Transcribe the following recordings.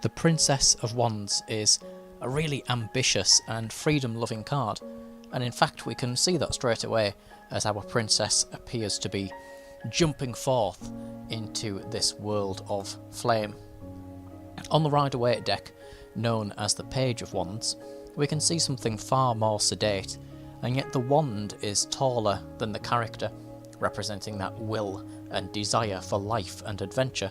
The Princess of Wands is a really ambitious and freedom-loving card, and in fact we can see that straight away as our princess appears to be jumping forth into this world of flame. On the Rider-Waite deck, known as the Page of Wands, we can see something far more sedate, and yet the wand is taller than the character, representing that will and desire for life and adventure.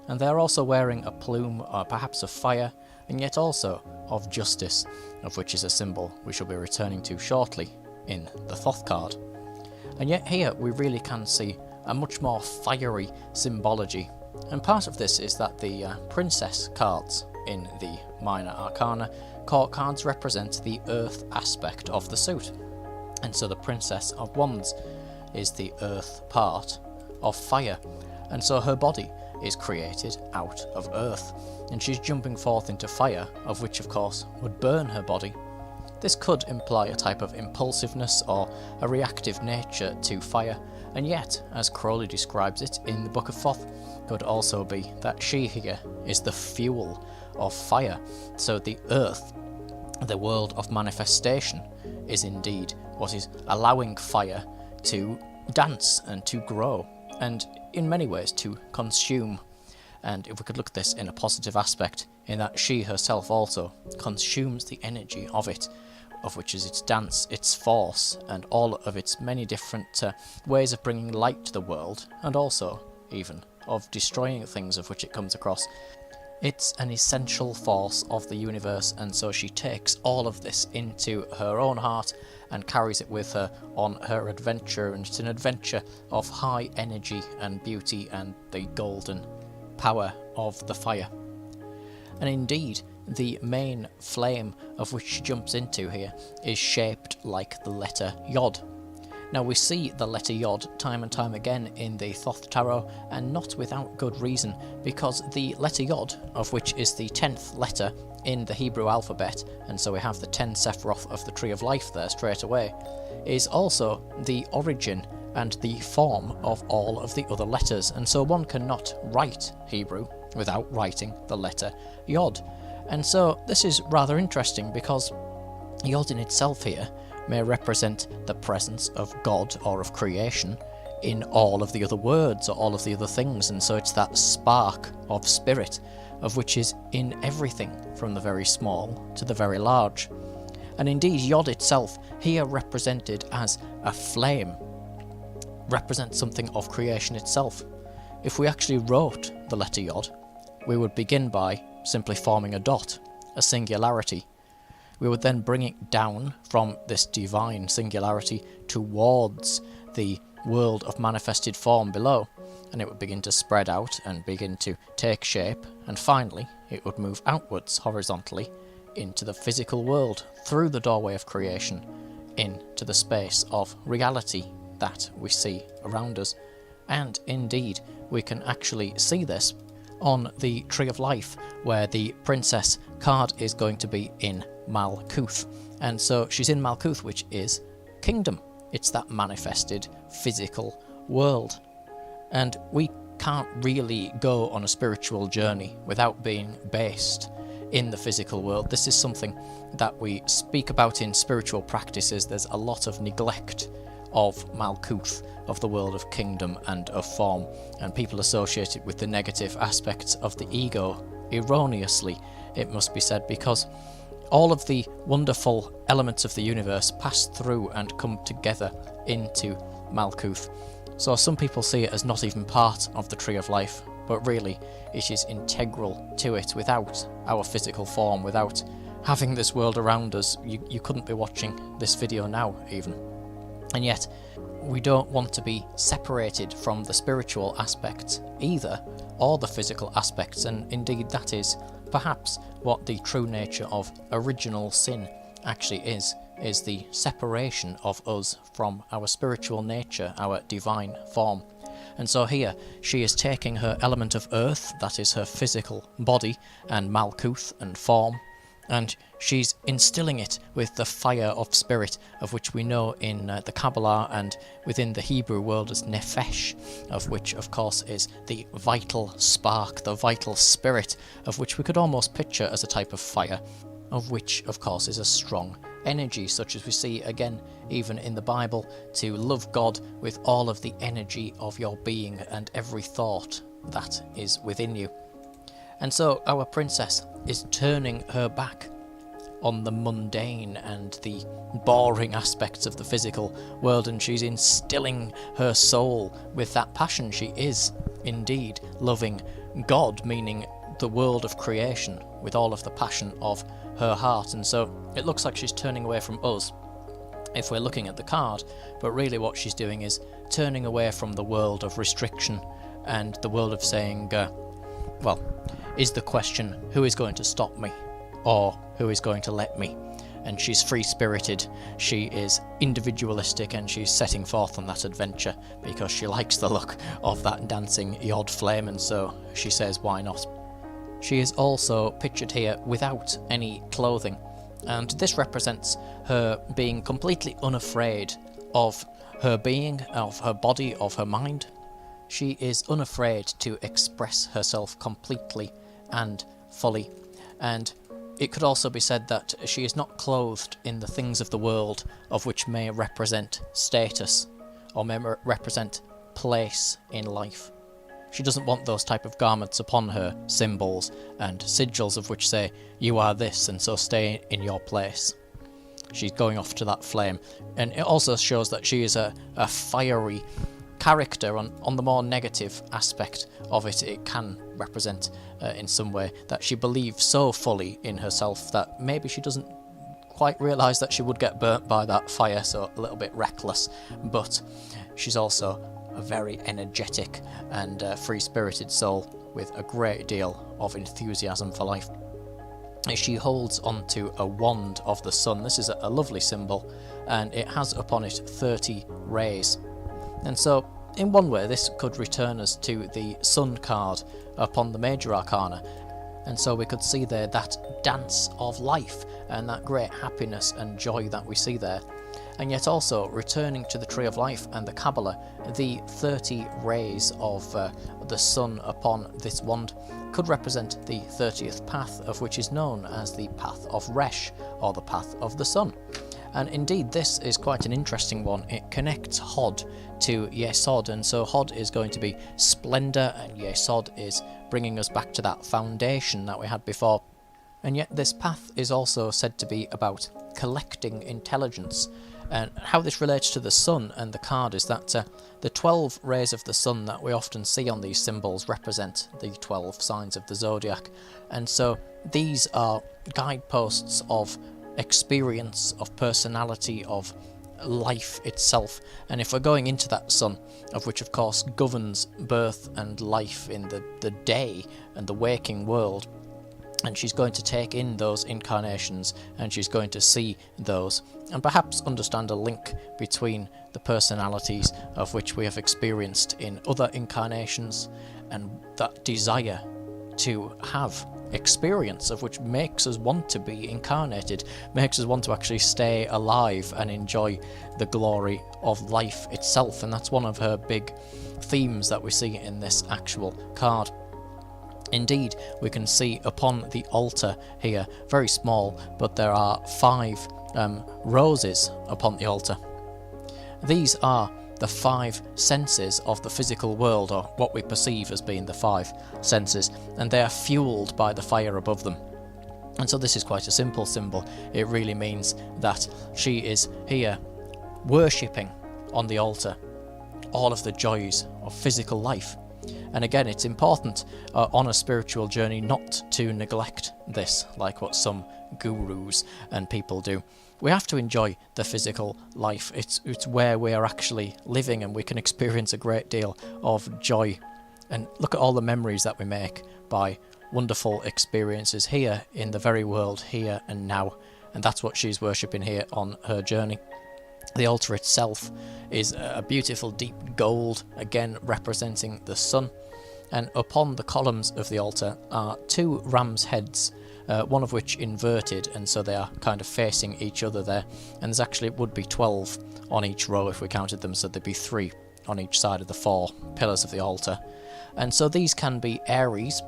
And they're also wearing a plume, or perhaps of fire, and yet also of justice, of which is a symbol we shall be returning to shortly in the Thoth card. And yet here we really can see a much more fiery symbology, and part of this is that the princess cards in the minor arcana court cards represent the earth aspect of the suit, and so the Princess of Wands is the earth part of fire, and so her body is created out of earth, and she's jumping forth into fire, of which of course would burn her body. This could imply a type of impulsiveness or a reactive nature to fire, and yet, as Crowley describes it in the Book of Thoth, could also be that she here is the fuel of fire. So the earth, the world of manifestation, is indeed what is allowing fire to dance and to grow, and in many ways to consume. And if we could look at this in a positive aspect, in that she herself also consumes the energy of it, of which is its dance, its force, and all of its many different ways of bringing light to the world, and also even of destroying things of which it comes across. It's an essential force of the universe, and so she takes all of this into her own heart and carries it with her on her adventure, and it's an adventure of high energy and beauty and the golden power of the fire. And indeed, the main flame of which she jumps into here is shaped like the letter Yod. Now we see the letter Yod time and time again in the Thoth Tarot, and not without good reason, because the letter Yod, of which is the 10th letter in the Hebrew alphabet, and so we have the 10 Sephiroth of the Tree of Life there straight away, is also the origin and the form of all of the other letters, and so one cannot write Hebrew without writing the letter Yod. And so this is rather interesting, because Yod in itself here may represent the presence of God or of creation in all of the other words or all of the other things, and so it's that spark of spirit of which is in everything from the very small to the very large. And indeed Yod itself, here represented as a flame, represents something of creation itself. If we actually wrote the letter Yod, we would begin by simply forming a dot, a singularity. We would then bring it down from this divine singularity towards the world of manifested form below, and it would begin to spread out and begin to take shape, and finally it would move outwards horizontally into the physical world through the doorway of creation into the space of reality that we see around us. And indeed we can actually see this on the Tree of Life, where the princess card is going to be in Malkuth, and so she's in Malkuth, which is kingdom. It's that manifested physical world, and we can't really go on a spiritual journey without being based in the physical world. This is something that we speak about in spiritual practices. There's a lot of neglect of Malkuth, of the world of kingdom and of form, and people associate it with the negative aspects of the ego, erroneously it must be said, because all of the wonderful elements of the universe pass through and come together into Malkuth. So some people see it as not even part of the Tree of Life, but really it is integral to it. Without our physical form, without having this world around us, you couldn't be watching this video now even. And yet we don't want to be separated from the spiritual aspects either, or the physical aspects, and indeed that is perhaps what the true nature of original sin actually is the separation of us from our spiritual nature, our divine form. And so here she is taking her element of earth, that is her physical body, and Malkuth and form, And she's instilling it with the fire of spirit, of which we know in the Kabbalah and within the Hebrew world as Nefesh, of which, of course, is the vital spark, the vital spirit, of which we could almost picture as a type of fire, of which, of course, is a strong energy, such as we see again even in the Bible, to love God with all of the energy of your being and every thought that is within you. And so our princess is turning her back on the mundane and the boring aspects of the physical world, and she's instilling her soul with that passion. She is indeed loving God, meaning the world of creation, with all of the passion of her heart. And so it looks like she's turning away from us if we're looking at the card, but really what she's doing is turning away from the world of restriction and the world of saying, well, is the question, who is going to stop me, or who is going to let me? And she's free-spirited, she is individualistic, and she's setting forth on that adventure because she likes the look of that dancing Yod flame, and so she says, why not? She is also pictured here without any clothing, and this represents her being completely unafraid of her being, of her body, of her mind. She is unafraid to express herself completely and fully, and it could also be said that she is not clothed in the things of the world, of which may represent status or may represent place in life. She doesn't want those type of garments upon her, symbols and sigils of which say, you are this and so stay in your place. She's going off to that flame, and it also shows that she is a fiery character. On the more negative aspect of it, it can represent in some way that she believes so fully in herself that maybe she doesn't quite realise that she would get burnt by that fire, so a little bit reckless, but she's also a very energetic and free-spirited soul with a great deal of enthusiasm for life. She holds onto a wand of the sun. This is a lovely symbol, and it has upon it 30 rays. And so, in one way, this could return us to the Sun card upon the Major Arcana. And so we could see there that dance of life and that great happiness and joy that we see there. And yet also, returning to the Tree of Life and the Kabbalah, the 30 rays of the sun upon this wand could represent the 30th path, of which is known as the Path of Resh, or the Path of the Sun. And indeed, this is quite an interesting one. It connects Hod to Yesod, and so Hod is going to be splendour, and Yesod is bringing us back to that foundation that we had before. And yet this path is also said to be about collecting intelligence. And how this relates to the sun and the card is that the 12 rays of the sun that we often see on these symbols represent the 12 signs of the zodiac. And so these are guideposts of experience, of personality, of life itself. And if we're going into that sun, of which of course governs birth and life in the day and the waking world, and she's going to take in those incarnations, and she's going to see those, and perhaps understand a link between the personalities of which we have experienced in other incarnations, and that desire to have experience, of which makes us want to be incarnated, makes us want to actually stay alive and enjoy the glory of life itself. And that's one of her big themes that we see in this actual card. Indeed, we can see upon the altar here, very small, but there are 5 roses upon the altar. These are the 5 senses of the physical world, or what we perceive as being the 5 senses, and they are fueled by the fire above them. And so this is quite a simple symbol. It really means that she is here worshipping on the altar all of the joys of physical life. And again, it's important on a spiritual journey not to neglect this, like what some gurus and people do. We have to enjoy the physical life. It's where we are actually living, and we can experience a great deal of joy. And look at all the memories that we make by wonderful experiences here in the very world, here and now. And that's what she's worshipping here on her journey. The altar itself is a beautiful deep gold, again representing the sun. And upon the columns of the altar are 2 ram's heads, one of which inverted, and so they are kind of facing each other there. And there's actually, it would be 12 on each row if we counted them, so there'd be 3 on each side of the 4 pillars of the altar. And so these can be Aries,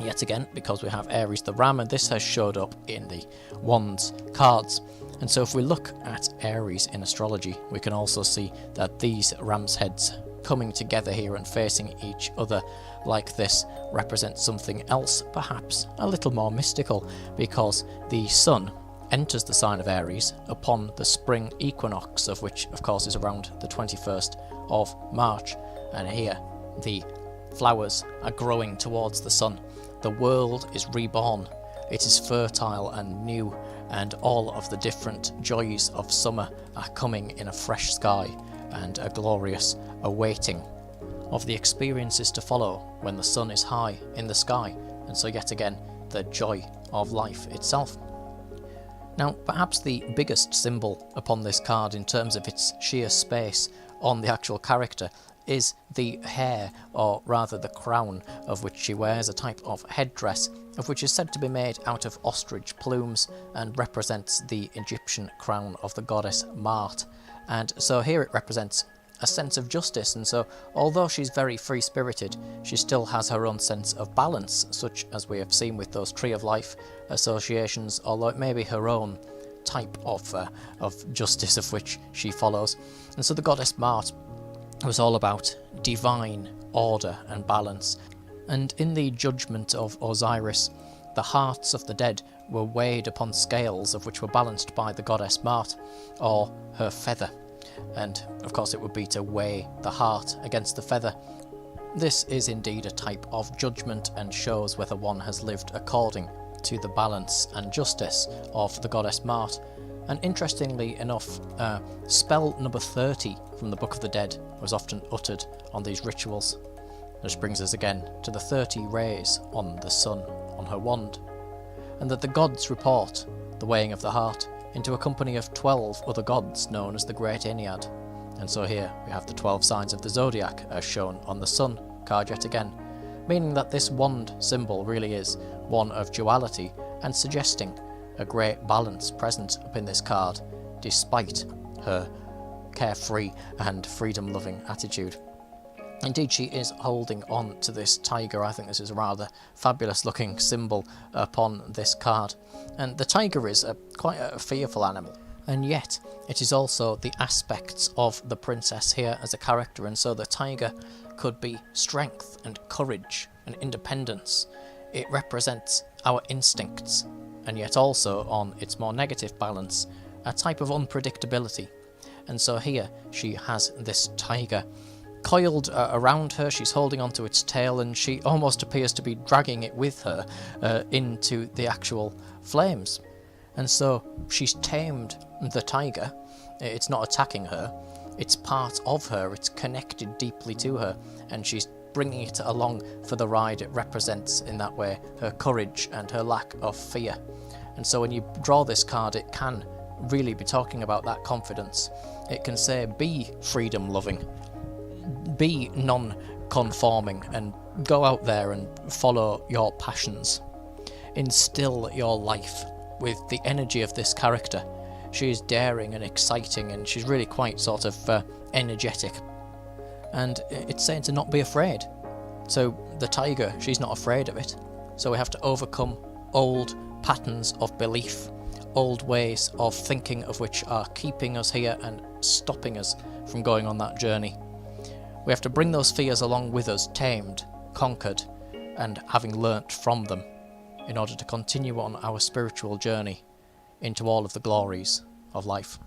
yet again, because we have Aries the ram, and this has showed up in the Wands cards. And so if we look at Aries in astrology, we can also see that these ram's heads coming together here and facing each other like this represents something else, perhaps a little more mystical, because the sun enters the sign of Aries upon the spring equinox, of which of course is around the 21st of March, and here the flowers are growing towards the sun. The world is reborn, it is fertile and new, and all of the different joys of summer are coming in a fresh sky and a glorious awaiting of the experiences to follow when the sun is high in the sky, and so yet again the joy of life itself. Now, perhaps the biggest symbol upon this card in terms of its sheer space on the actual character is the hair, or rather the crown, of which she wears, a type of headdress of which is said to be made out of ostrich plumes and represents the Egyptian crown of the goddess Mart. And so here it represents a sense of justice, and so although she's very free-spirited, she still has her own sense of balance, such as we have seen with those Tree of Life associations, although it may be her own type of justice of which she follows. And so the goddess Mart was all about divine order and balance, and in the judgment of Osiris, the hearts of the dead were weighed upon scales of which were balanced by the goddess Mart, or her feather. And of course it would be to weigh the heart against the feather. This is indeed a type of judgment and shows whether one has lived according to the balance and justice of the goddess Mart. And interestingly enough, spell number 30 from the Book of the Dead was often uttered on these rituals. This brings us again to the 30 rays on the sun on her wand, and that the gods report the weighing of the heart into a company of 12 other gods known as the Great Ennead. And so here we have the 12 signs of the zodiac as shown on the sun card yet again, meaning that this wand symbol really is one of duality and suggesting a great balance present up in this card, despite her carefree and freedom-loving attitude. Indeed, she is holding on to this tiger. I think this is a rather fabulous-looking symbol upon this card. And the tiger is quite a fearful animal, and yet it is also the aspects of the princess here as a character, and so the tiger could be strength and courage and independence. It represents our instincts, and yet also, on its more negative balance, a type of unpredictability. And so here she has this tiger coiled around her, she's holding onto its tail, and she almost appears to be dragging it with her into the actual flames. And so she's tamed the tiger. It's not attacking her, it's part of her, it's connected deeply to her, and she's bringing it along for the ride. It represents in that way her courage and her lack of fear. And so when you draw this card, it can really be talking about that confidence. It can say, be freedom loving, be non-conforming, and go out there and follow your passions. Instill your life with the energy of this character. She is daring and exciting, and she's really quite sort of energetic. And it's saying to not be afraid. So the tiger, she's not afraid of it. So we have to overcome old patterns of belief, old ways of thinking of which are keeping us here and stopping us from going on that journey. We have to bring those fears along with us, tamed, conquered, and having learnt from them, in order to continue on our spiritual journey into all of the glories of life.